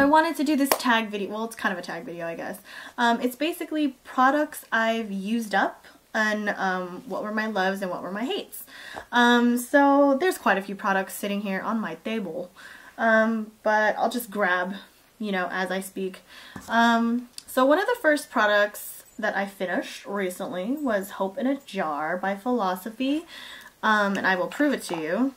I wanted to do this tag video. Well, it's kind of a tag video, I guess. It's basically products I've used up and what were my loves and what were my hates. So there's quite a few products sitting here on my table, but I'll just grab, you know, as I speak. So one of the first products that I finished recently was Hope in a Jar by Philosophy, and I will prove it to you.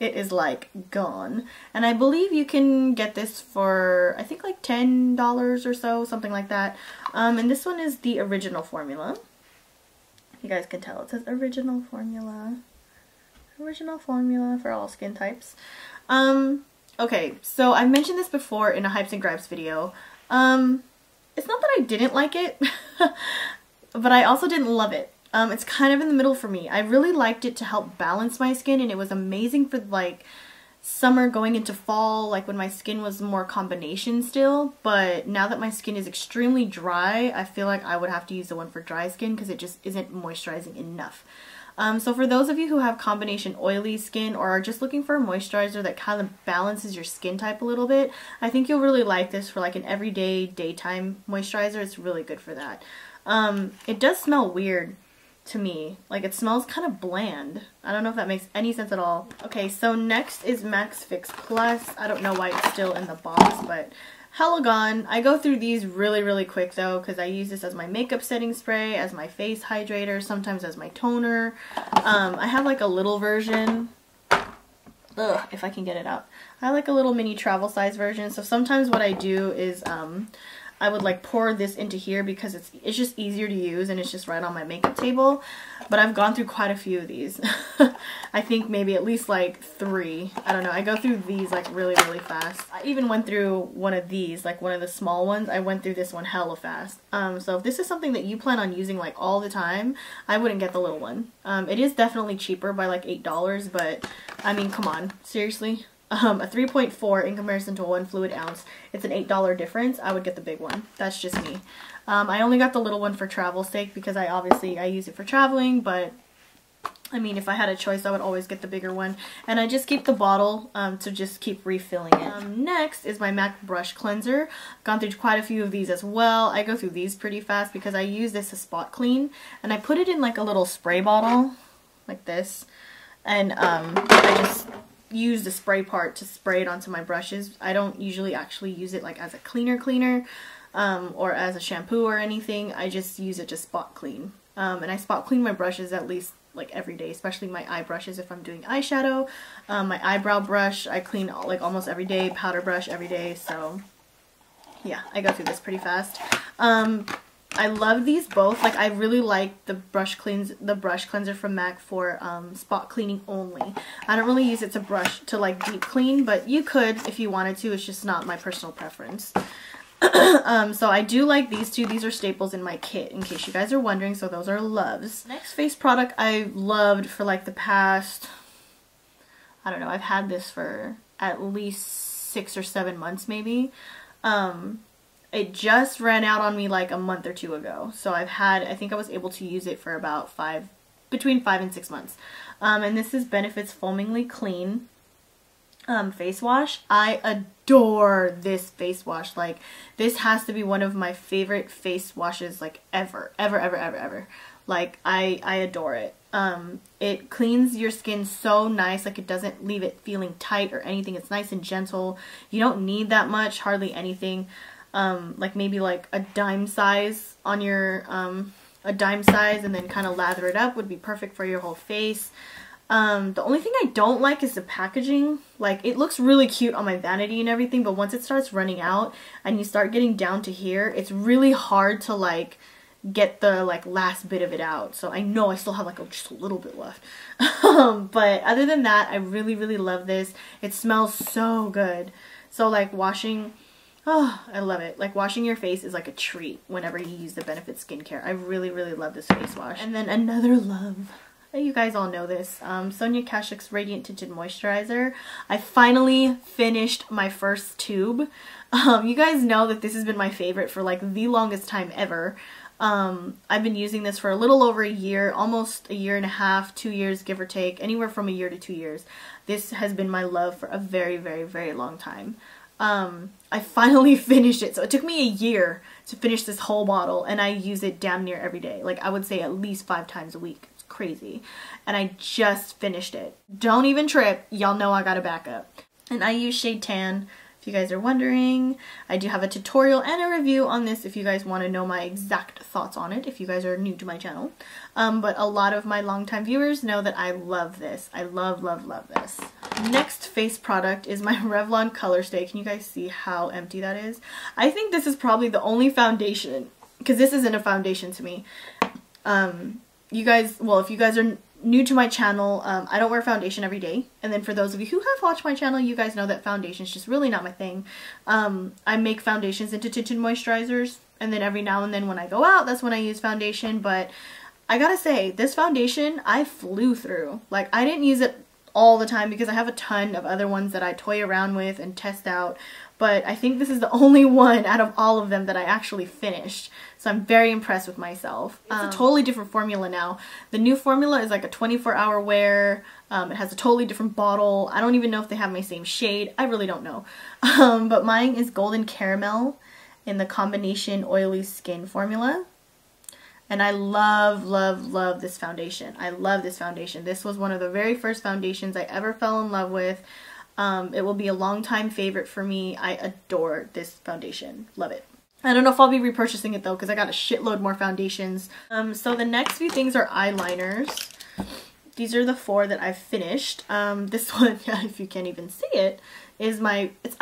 It is like gone, and I believe you can get this for I think like $10 or so, something like that. And this one is the original formula. You guys can tell it says original formula for all skin types. Okay, so I've mentioned this before in a Hypes and Gripes video. It's not that I didn't like it, but I also didn't love it. It's kind of in the middle for me. I really liked it to help balance my skin, and it was amazing for like summer going into fall, like when my skin was more combination still. But now that my skin is extremely dry, I feel like I would have to use the one for dry skin because it just isn't moisturizing enough. So for those of you who have combination oily skin or are just looking for a moisturizer that kind of balances your skin type a little bit, I think you'll really like this for like an everyday daytime moisturizer. It's really good for that. It does smell weird to me. Like, it smells kind of bland. I don't know if that makes any sense at all. Okay, so next is Max Fix Plus. I don't know why it's still in the box, but hella gone. I go through these really quick though, because I use this as my makeup setting spray, as my face hydrator, sometimes as my toner. I have like a little version. Ugh, if I can get it out. I have like a little mini travel size version, so sometimes what I do is I would like pour this into here because it's just easier to use and it's just right on my makeup table. But I've gone through quite a few of these. I think maybe at least like 3. I don't know. I go through these like really fast. I even went through one of these, like one of the small ones. I went through this one hella fast. So if this is something that you plan on using like all the time, I wouldn't get the little one. It is definitely cheaper by like $8, but I mean, come on, seriously. A 3.4 in comparison to 1 fluid ounce. It's an $8 difference. I would get the big one. That's just me. I only got the little one for travel sake because I use it for traveling, but I mean, if I had a choice, I would always get the bigger one. And I just keep the bottle to just keep refilling it. Next is my MAC Brush Cleanser. I've gone through quite a few of these as well. I go through these pretty fast because I use this to spot clean. And I put it in like a little spray bottle, like this. And I just use the spray part to spray it onto my brushes. I don't usually actually use it like as a cleaner or as a shampoo or anything. I just use it to spot clean. And I spot clean my brushes at least like every day, especially my eye brushes if I'm doing eyeshadow. My eyebrow brush I clean like almost every day, powder brush every day, so yeah, I go through this pretty fast. I love these both. Like, I really like the brush cleanser from MAC for spot cleaning only. I don't really use it to like deep clean, but you could if you wanted to. It's just not my personal preference. So I do like these two. These are staples in my kit, in case you guys are wondering. So those are loves. Next face product I loved for like the past, I don't know, I've had this for at least 6 or 7 months maybe. It just ran out on me like a month or 2 ago. So I think I was able to use it for about between 5 and 6 months. And this is Benefit's Foamingly Clean face wash. I adore this face wash. Like, this has to be one of my favorite face washes like ever. Like, I adore it. It cleans your skin so nice. Like, it doesn't leave it feeling tight or anything. It's nice and gentle. You don't need that much, hardly anything. Like maybe like a dime size on your, a dime size, and then kind of lather it up would be perfect for your whole face. The only thing I don't like is the packaging. Like, it looks really cute on my vanity and everything, but once it starts running out and you start getting down to here, it's really hard to like get the like last bit of it out. So I know I still have like just a little bit left. But other than that, I really love this. It smells so good. So like washing, oh, I love it. Like, washing your face is like a treat whenever you use the Benefit skincare. I really love this face wash. And then another love. You guys all know this. Sonia Kashuk's Radiant Tinted Moisturizer. I finally finished my first tube. You guys know that this has been my favorite for like the longest time ever. I've been using this for a little over a year, almost a year and a half, 2 years, give or take, anywhere from a year to 2 years. This has been my love for a very long time. I finally finished it. So it took me a year to finish this whole bottle, and I use it damn near every day. Like I would say at least 5 times a week. It's crazy. And I just finished it. Don't even trip. Y'all know I got a backup. And I use shade Tan. If you guys are wondering, I do have a tutorial and a review on this if you guys want to know my exact thoughts on it, if you guys are new to my channel. But a lot of my longtime viewers know that I love this. I love, love, love this. Next face product is my Revlon Color Stay. Can you guys see how empty that is? I think this is probably the only foundation, because this isn't a foundation to me. You guys, well, if you guys are new to my channel, I don't wear foundation every day. And then for those of you who have watched my channel, you guys know that foundation is just really not my thing. I make foundations into tinted moisturizers, and then every now and then when I go out, that's when I use foundation. But I gotta say, this foundation I flew through. Like, I didn't use it all the time because I have a ton of other ones that I toy around with and test out. But I think this is the only one out of all of them that I actually finished. So I'm very impressed with myself. It's a totally different formula now. The new formula is like a 24-hour wear. It has a totally different bottle. I don't even know if they have my same shade. I really don't know. But mine is Golden Caramel in the combination oily skin formula. And I love, love, love this foundation. I love this foundation. This was one of the very first foundations I ever fell in love with. It will be a long time favorite for me. I adore this foundation. Love it. I don't know if I'll be repurchasing it though, because I got a shitload more foundations. So the next few things are eyeliners. These are the 4 that I've finished. This one, if you can't even see it, is my, it's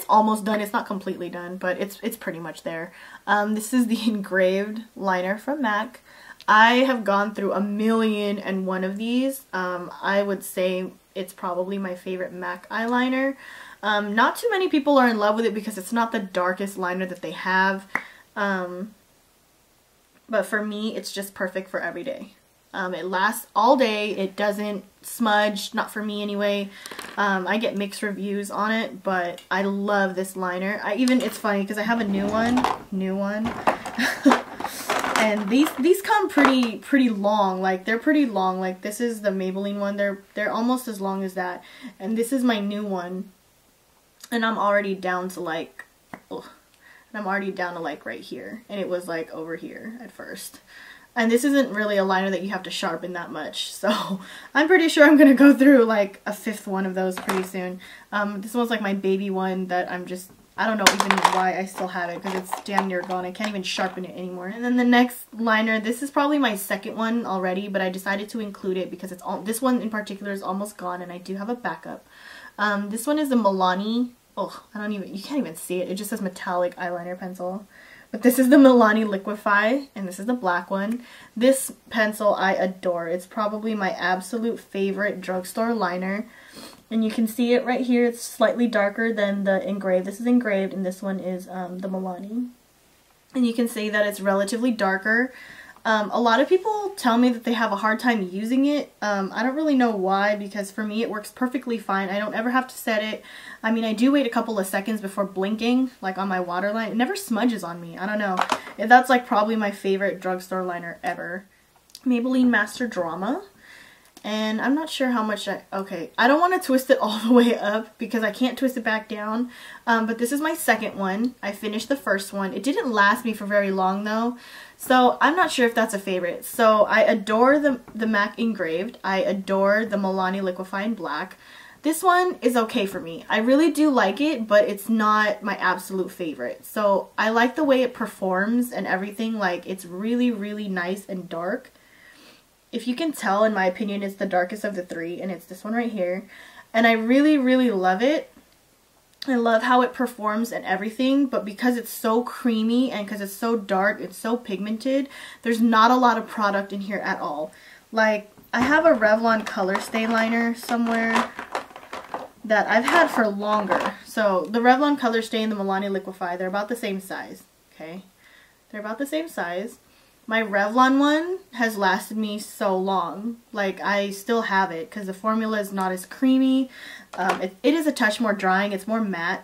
almost done. It's not completely done, but it's pretty much there. This is the engraved liner from MAC. I have gone through 1,000,001 of these. I would say it's probably my favorite MAC eyeliner. Not too many people are in love with it because it's not the darkest liner that they have. But for me, it's just perfect for every day. It lasts all day. It doesn't smudge, not for me anyway. I get mixed reviews on it, but I love this liner. It's funny because I have a new one. And these come pretty long. Like, they're pretty long. Like, this is the Maybelline one. They're almost as long as that. And this is my new one. And I'm already down to like, right here. And it was like over here at first. And this isn't really a liner that you have to sharpen that much. So I'm pretty sure I'm going to go through like a 5th one of those pretty soon. This one's like my baby one that I don't know even why I still have it because it's damn near gone. I can't even sharpen it anymore. And then the next liner, this is probably my 2nd one already, but I decided to include it because this one in particular is almost gone and I do have a backup. This one is the Milani. Oh, you can't even see it. It just says metallic eyeliner pencil. But this is the Milani Liquify, and this is the black one. This pencil I adore. It's probably my absolute favorite drugstore liner. And you can see it right here. It's slightly darker than the engraved. This is engraved, and this one is the Milani. And you can see that it's relatively darker. A lot of people tell me that they have a hard time using it. I don't really know why, because for me it works perfectly fine. I don't ever have to set it. I mean, I do wait a couple of seconds before blinking, like on my waterline. It never smudges on me. I don't know. That's like probably my favorite drugstore liner ever. Maybelline Master Drama. And I'm not sure how much okay, I don't want to twist it all the way up because I can't twist it back down. But this is my 2nd one. I finished the 1st one. It didn't last me for very long though. So I'm not sure if that's a favorite. So I adore the MAC engraved. I adore the Milani Liquify in black. This one is okay for me. I really do like it, but it's not my absolute favorite. So I like the way it performs and everything. Like, it's really, really nice and dark. If you can tell, in my opinion, it's the darkest of the 3, and it's this one right here. And I really, really love it. I love how it performs and everything, but because it's so creamy and because it's so dark, it's so pigmented, there's not a lot of product in here at all. Like, I have a Revlon Color Stay liner somewhere that I've had for longer. So the Revlon Color Stay and the Milani Liquify, they're about the same size, okay? They're about the same size. My Revlon one has lasted me so long. Like, I still have it because the formula is not as creamy. It is a touch more drying. It's more matte.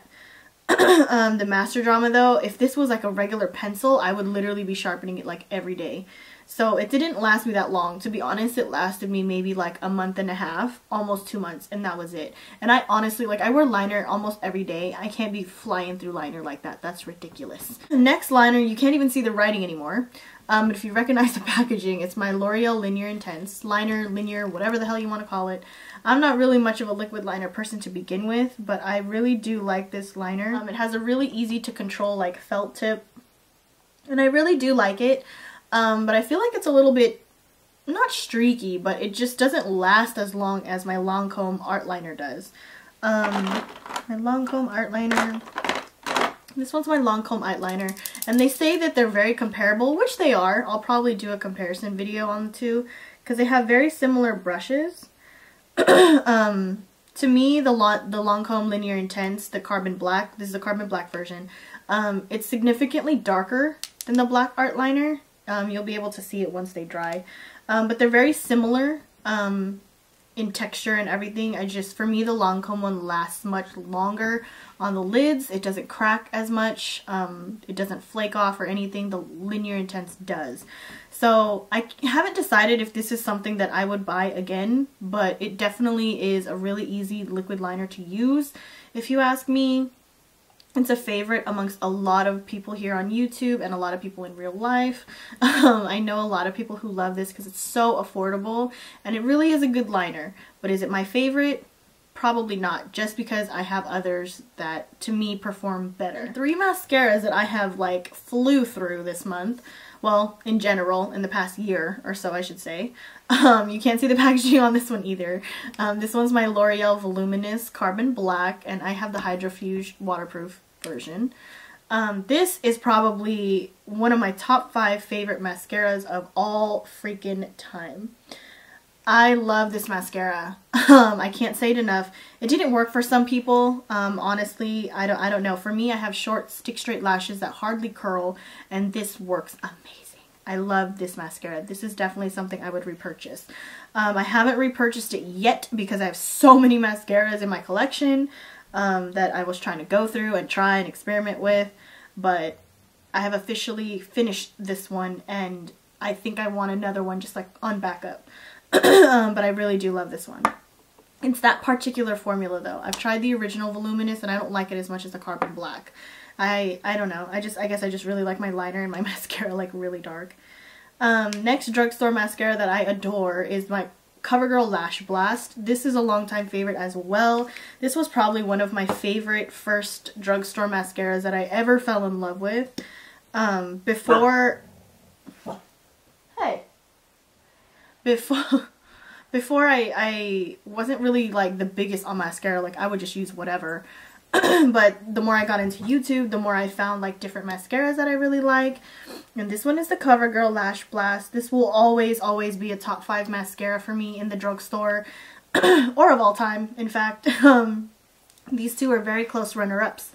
The Master Drama though, if this was like a regular pencil, I would literally be sharpening it like every day. So it didn't last me that long. To be honest, it lasted me maybe like a month and a half, almost 2 months, and that was it. And I honestly, like, I wear liner almost every day. I can't be flying through liner like that. That's ridiculous. The next liner, you can't even see the writing anymore. But if you recognize the packaging, it's my L'Oreal Linear Intense. Liner, linear, whatever the hell you want to call it. I'm not really much of a liquid liner person to begin with, but I really do like this liner. It has a really easy to control like felt tip, and I really do like it. But I feel like it's a little bit, not streaky, but it just doesn't last as long as my Lancome art liner does. My Lancome art liner, this one's my Lancome eyeliner, and they say that they're very comparable, which they are. I'll probably do a comparison video on the two, because they have very similar brushes. To me, the Lancome Linear Intense, the carbon black, this is the carbon black version, it's significantly darker than the black art liner. You'll be able to see it once they dry. But they're very similar in texture and everything. For me, the Lancome one lasts much longer on the lids. It doesn't crack as much. It doesn't flake off or anything. The Linear Intense does. So I haven't decided if this is something that I would buy again, but it definitely is a really easy liquid liner to use. If you ask me, it's a favorite amongst a lot of people here on YouTube and a lot of people in real life. I know a lot of people who love this because it's so affordable and it really is a good liner. But is it my favorite? Probably not, just because I have others that to me perform better. 3 mascaras that I have like flew through this month. Well, in general, in the past year or so, I should say. You can't see the packaging on this one either. This one's my L'Oreal Voluminous Carbon Black, and I have the Hydrofuge waterproof version. This is probably one of my top 5 favorite mascaras of all freaking time. I love this mascara. I can't say it enough. It didn't work for some people. Honestly, I don't know. For me, I have short, stick straight lashes that hardly curl, and this works amazing. I love this mascara. This is definitely something I would repurchase. I haven't repurchased it yet because I have so many mascaras in my collection that I was trying to go through and try and experiment with, but I have officially finished this one, and I think I want another one just like on backup. But I really do love this one. It's that particular formula though. I've tried the original Voluminous and I don't like it as much as the Carbon Black. I don't know. I guess I just really like my liner and my mascara like really dark. Next drugstore mascara that I adore is my CoverGirl Lash Blast. This is a longtime favorite as well. This was probably one of my favorite first drugstore mascaras that I ever fell in love with. Before I wasn't really like the biggest on mascara, like I would just use whatever. But the more I got into YouTube, the more I found like different mascaras that I really like. And this one is the CoverGirl Lash Blast. This will always be a top 5 mascara for me in the drugstore, or of all time, in fact. These two are very close runner-ups.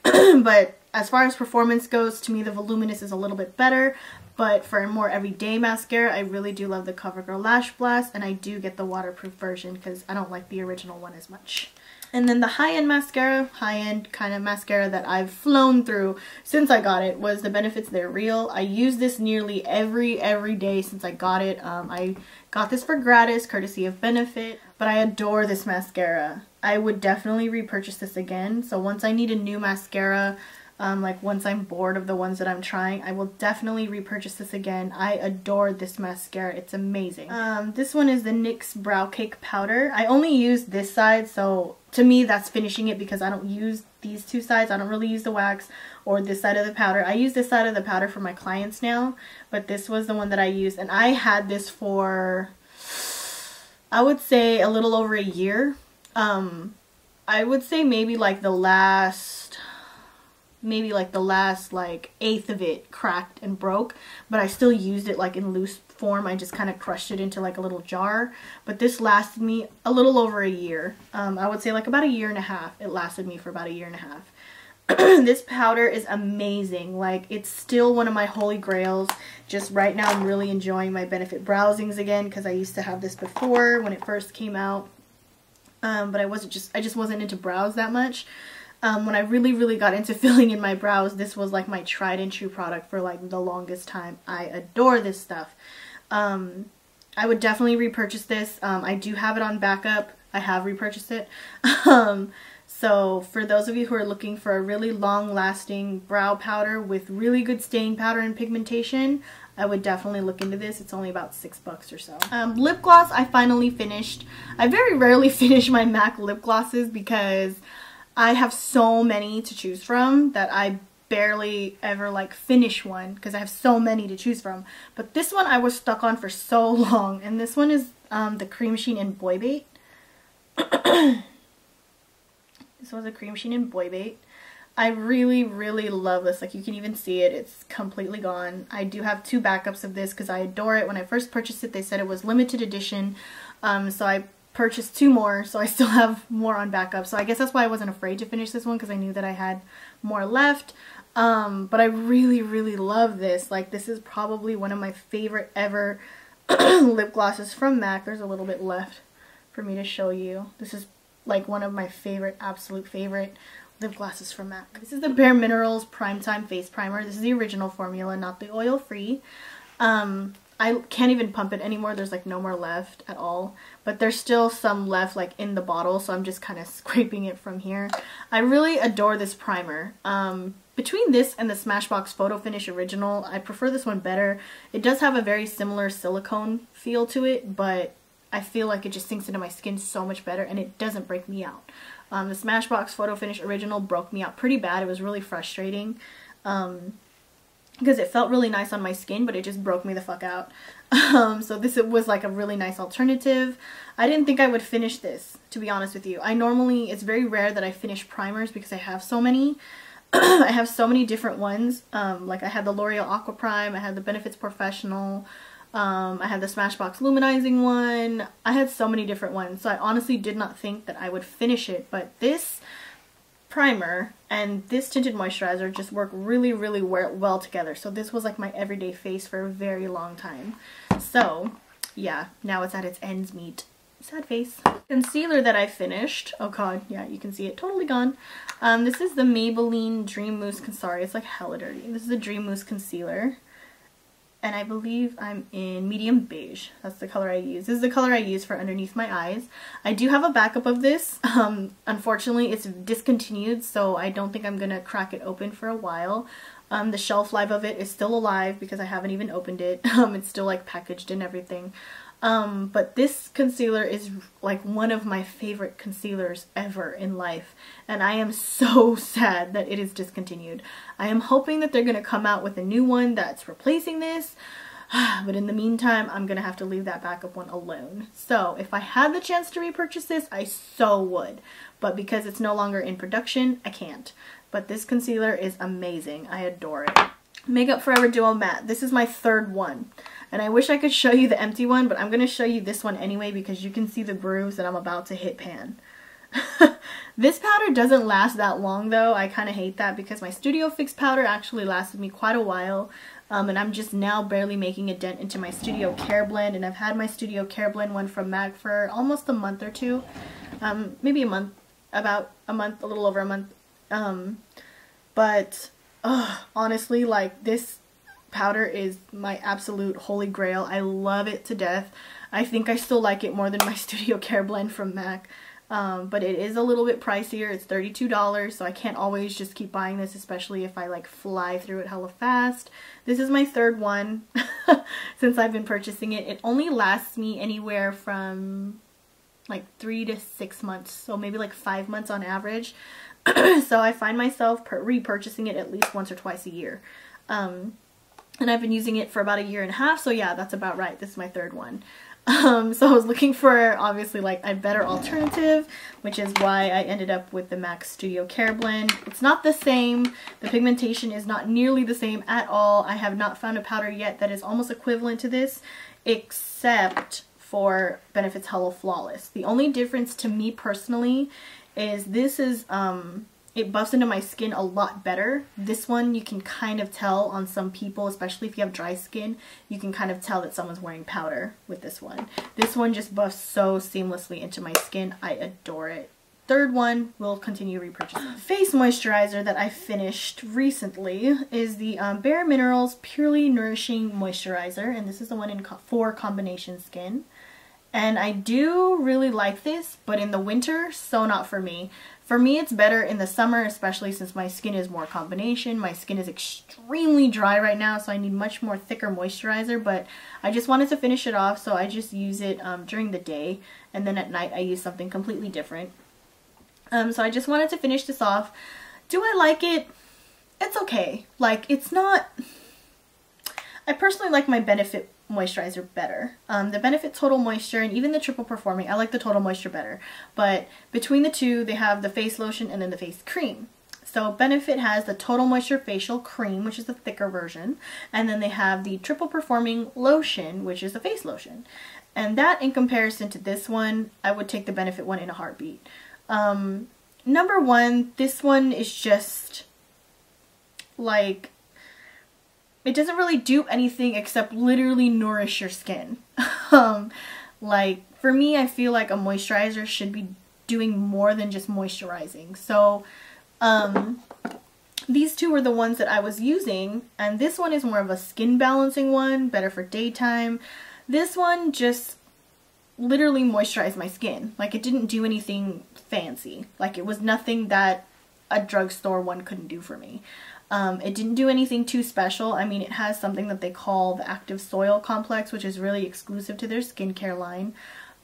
But as far as performance goes, to me the Voluminous is a little bit better. But for a more everyday mascara, I really do love the CoverGirl Lash Blast, and I do get the waterproof version because I don't like the original one as much. And then the high-end mascara, high-end kind of mascara that I've flown through since I got it was the Benefits They're Real. I use this nearly every day since I got it. I got this for gratis, courtesy of Benefit, but I adore this mascara. I would definitely repurchase this again. So once I need a new mascara, like once I'm bored of the ones that I'm trying, I will definitely repurchase this again. I adore this mascara. It's amazing. This one is the NYX Brow Cake Powder. I only use this side, so to me that's finishing it because I don't use these two sides. I don't really use the wax or this side of the powder. I use this side of the powder for my clients now, but this was the one that I used, and I had this for, I would say, a little over a year. I would say maybe like the last like eighth of it cracked and broke, but I still used it like in loose form. I just kind of crushed it into like a little jar, but this lasted me a little over a year. I would say like about a year and a half. It lasted me for about a year and a half. This powder is amazing. Like, it's still one of my holy grails. Just right now I'm really enjoying my Benefit Browsings again because I used to have this before when it first came out, but I just wasn't into brows that much. When I really got into filling in my brows, this was like my tried and true product for like the longest time. I adore this stuff. I would definitely repurchase this. I do have it on backup. I have repurchased it. So for those of you who are looking for a really long-lasting brow powder with really good staying powder and pigmentation, I would definitely look into this. It's only about $6 or so. Lip gloss I finally finished. I very rarely finish my MAC lip glosses because I have so many to choose from that I barely ever like finish one because I have so many to choose from. But this one I was stuck on for so long, and this one is the Cream Sheen in Boy Bait. This was a Cream Sheen in Boy Bait. I really love this. Like, you can even see it. It's completely gone. I do have 2 backups of this because I adore it. When I first purchased it, they said it was limited edition. So I purchased 2 more, so I still have more on backup. So I guess that's why I wasn't afraid to finish this one, because I knew that I had more left. But I really love this. Like, this is probably one of my favorite ever lip glosses from MAC. There's a little bit left for me to show you. This is like one of my favorite, absolute favorite lip glosses from MAC. This is the Bare Minerals Primetime Face Primer. This is the original formula, not the oil-free. I can't even pump it anymore. There's like no more left at all. But there's still some left like in the bottle, so I'm just kind of scraping it from here. I really adore this primer. Between this and the Smashbox Photo Finish Original, I prefer this one better. It does have a very similar silicone feel to it, but I feel like it just sinks into my skin so much better, and it doesn't break me out. The Smashbox Photo Finish Original broke me out pretty bad. It was really frustrating because it felt really nice on my skin, but it just broke me the fuck out. So this was like a really nice alternative. I didn't think I would finish this, to be honest with you. It's very rare that I finish primers because I have so many. I have so many different ones. Like I had the L'Oreal Aqua Prime, I had the Benefits Professional, I had the Smashbox Luminizing one. I had so many different ones, so I honestly did not think that I would finish it, but this primer and this tinted moisturizer just work really well together. So this was like my everyday face for a very long time. So yeah, now it's at its ends meet. Sad face. Concealer that I finished. Oh god, yeah, you can see it totally gone. This is the Maybelline Dream Mousse Concealer. It's like hella dirty. This is the Dream Mousse Concealer. And I believe I'm in medium beige. That's the color I use. This is the color I use for underneath my eyes. I do have a backup of this. Unfortunately, it's discontinued, so I don't think I'm going to crack it open for a while. The shelf life of it is still alive because I haven't even opened it. It's still like packaged and everything. But this concealer is like one of my favorite concealers ever in life, and I am so sad that it is discontinued. I am hoping that they're going to come out with a new one that's replacing this, but in the meantime I'm going to have to leave that backup one alone. So if I had the chance to repurchase this, I so would, but because it's no longer in production, I can't. But this concealer is amazing. I adore it. Makeup Forever Duo Matte. This is my 3rd one. And I wish I could show you the empty one, but I'm going to show you this one anyway because you can see the grooves that I'm about to hit pan. This powder doesn't last that long though. I kind of hate that because my Studio Fix powder actually lasted me quite a while. And I'm just now barely making a dent into my Studio Care Blend. And I've had my Studio Care Blend one from MAC for almost a month or two. Maybe a month. About a month, a little over a month. But honestly, like, this powder is my absolute holy grail. I love it to death. I think I still like it more than my Studio Care Blend from MAC. But it is a little bit pricier. It's $32, so I can't always just keep buying this, especially if I like fly through it hella fast. This is my 3rd one since I've been purchasing it. It only lasts me anywhere from like 3 to 6 months, so maybe like 5 months on average. So I find myself repurchasing it at least once or twice a year. And I've been using it for about 1.5 years, so yeah, that's about right. This is my 3rd one. So I was looking for, obviously, like a better alternative, which is why I ended up with the MAC Studio Care Blend. It's not the same. The pigmentation is not nearly the same at all. I have not found a powder yet that is almost equivalent to this, except for Benefit's Hello Flawless. The only difference to me personally is this is, it buffs into my skin a lot better. This one you can kind of tell on some people, especially if you have dry skin, you can kind of tell that someone's wearing powder with this one. This one just buffs so seamlessly into my skin. I adore it. third one will continue repurchasing. Face moisturizer that I finished recently is the Bare Minerals Purely Nourishing Moisturizer, and this is the one for combination skin. And I do really like this, but in the winter, so not for me. For me, it's better in the summer, especially since my skin is more combination. My skin is extremely dry right now, so I need much more thicker moisturizer, but I just wanted to finish it off, so I just use it during the day, and then at night I use something completely different. So I just wanted to finish this off. Do I like it? It's okay. Like, it's not... I personally like my Benefit moisturizer better. The Benefit Total Moisture and even the Triple Performing, I like the Total Moisture better. But between the two, they have the face lotion and then the face cream. So Benefit has the Total Moisture Facial Cream, which is the thicker version. And then they have the Triple Performing Lotion, which is the face lotion. And that, in comparison to this one, I would take the Benefit one in a heartbeat. Number one, this one is just like, it doesn't really do anything except literally nourish your skin. Like, for me, I feel like a moisturizer should be doing more than just moisturizing. So, these two were the ones that I was using, and this one is more of a skin balancing one, better for daytime. This one just literally moisturized my skin. Like, it didn't do anything fancy. Like, it was nothing that a drugstore one couldn't do for me. It didn't do anything too special. I mean, it has something that they call the Active Soil Complex, which is really exclusive to their skincare line,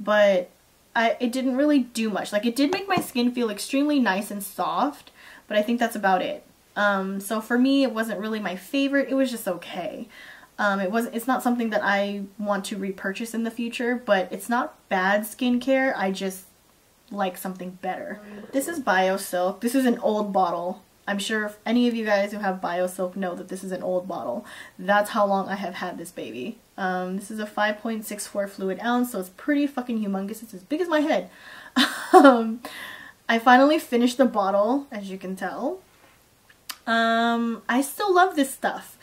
but it didn't really do much. Like, it did make my skin feel extremely nice and soft, but I think that's about it. So for me, it wasn't really my favorite. It was just okay. It's not something that I want to repurchase in the future, but it's not bad skincare. I just like something better. This is BioSilk. This is an old bottle. I'm sure if any of you guys who have BioSilk know that this is an old bottle. That's how long I have had this baby. This is a 5.64 fluid ounce, so it's pretty fucking humongous. It's as big as my head. I finally finished the bottle, as you can tell. I still love this stuff.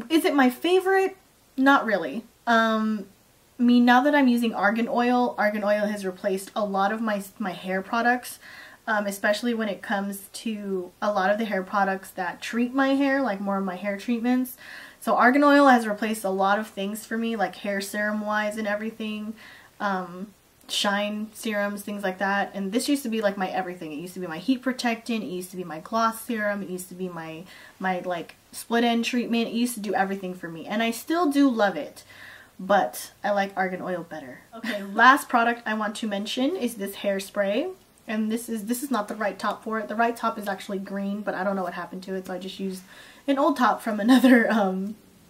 Is it my favorite? Not really. Now that I'm using argan oil has replaced a lot of my hair products, especially when it comes to a lot of the hair products that treat my hair, like more of my hair treatments. So argan oil has replaced a lot of things for me, like hair serum wise and everything, shine serums, things like that. And this used to be like my everything. It used to be my heat protectant, it used to be my gloss serum, it used to be my like split end treatment. It used to do everything for me, and I still do love it, but I like argan oil better. Okay, last product I want to mention is this hairspray, and this is not the right top for it. The right top is actually green, but I don't know what happened to it, so I just used an old top from another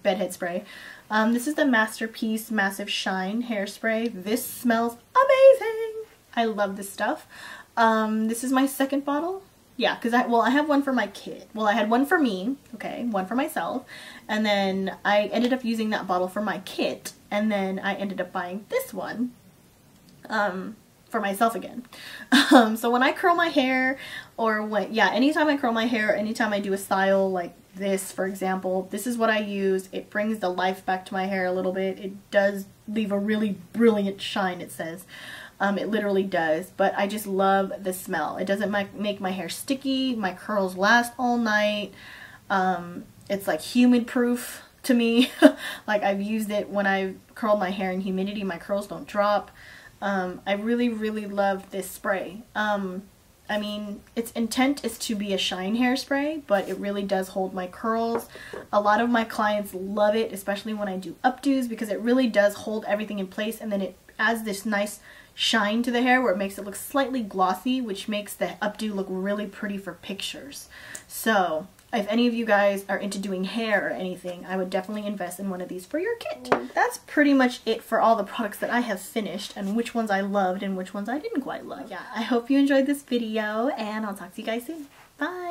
bedhead spray. This is the Masterpiece Massive Shine hairspray. This smells amazing. I love this stuff. This is my second bottle. Yeah, because I have one for my kid. Well, I had one for me, okay, one for myself, and then I ended up using that bottle for my kit, and then I ended up buying this one for myself again. So when I curl my hair, or anytime I curl my hair, anytime I do a style like this, for example, this is what I use. It brings the life back to my hair a little bit. It does leave a really brilliant shine, it says. It literally does, but I just love the smell. It doesn't make my hair sticky. My curls last all night. It's like humid proof to me. Like, I've used it when I've curled my hair in humidity. My curls don't drop. I really, really love this spray. I mean, its intent is to be a shine hairspray, but it really does hold my curls. A lot of my clients love it, especially when I do updos, because it really does hold everything in place, and then it adds this nice shine to the hair where it makes it look slightly glossy, which makes the updo look really pretty for pictures. So if any of you guys are into doing hair or anything, I would definitely invest in one of these for your kit. That's pretty much it for all the products that I have finished, and which ones I loved and which ones I didn't quite love. Yeah, I hope you enjoyed this video, and I'll talk to you guys soon. Bye!